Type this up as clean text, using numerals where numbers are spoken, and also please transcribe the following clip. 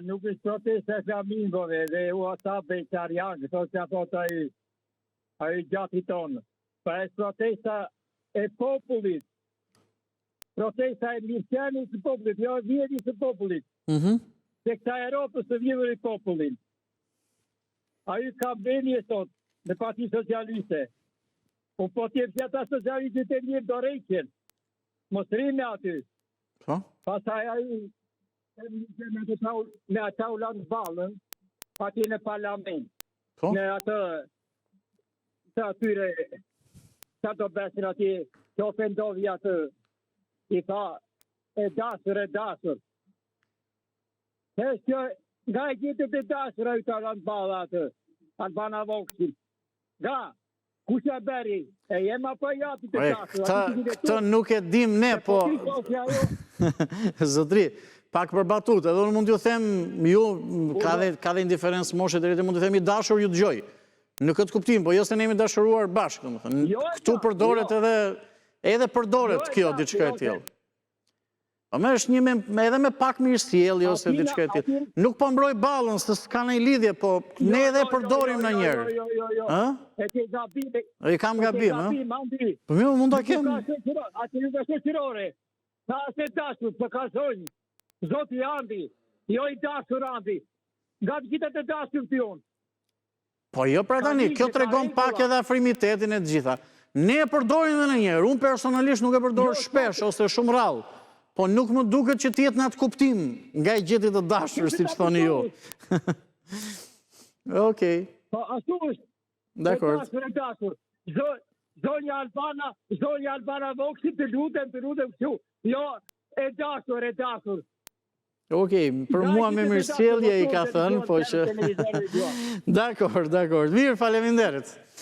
Nuk është protesta e flamingove dhe WhatsApp e Qarian, këto që a thot ai gjati tonë. Pa është protesta e popullit. Protesta e mirëqenies së popullit, jo e vjedhjes së popullit. Se këta Europës të vjedhur i popullin. Ai ka bëni sot në Parti Socialiste. Po tjerë që ata socialistit e mirë do rejqen. Mos rime aty. Pasaj ai me ata u lanë balën ati në parlament. Në atë të atyre sa do besin ati që ofendovi atë i tha e dasur. Që nga e gjithët e dasur e të lanë balë atë Albana Voksin. Nga kush e beri? E jem apo jati të dasur? Këtë nuk e dim ne, po... Zotri, pak për batut, edhe unë mund t'ju them, ju, ka dhe indiferencë moshe të rritë, mund t'ju them i dashur ju t'gjoj. Në këtë kuptim, po jo se ne jemi dashuruar bashkë, këtu përdoret edhe përdoret kjo diçka e tjellë. Po me është edhe me pak mirësjellje ose diçka e tjellë. Nuk po mbroj ballën, se s'ka ndonjë lidhje, po ne edhe përdorim ndonjëherë. E ke gabim. E kam gabim, ë? Po mirë, mund ta kem. Atë nuk është qirore. Sa se dashur, të kasojnë. Zoti Andi, jo i dashur Andi. Nga të gjithët e dashur të jonë. Po jo pra tani, kjo tregon pak edhe afrimitetin e të gjitha. Ne e përdorim edhe ndonjëherë, unë personalisht nuk e përdor shpesh ose shumë rrallë. Po nuk më duket që t'jetë në atë kuptim nga i gjetit të dashur, si që thoni ju. Okej. Po ashtu është. Dakor. E dashur. Zonja Albana Voksit të lutem kështu. Jo, e dashur. Okej, për mua me mirësjellje i ka thënë, po që... Dakor. Mirë, faleminderit.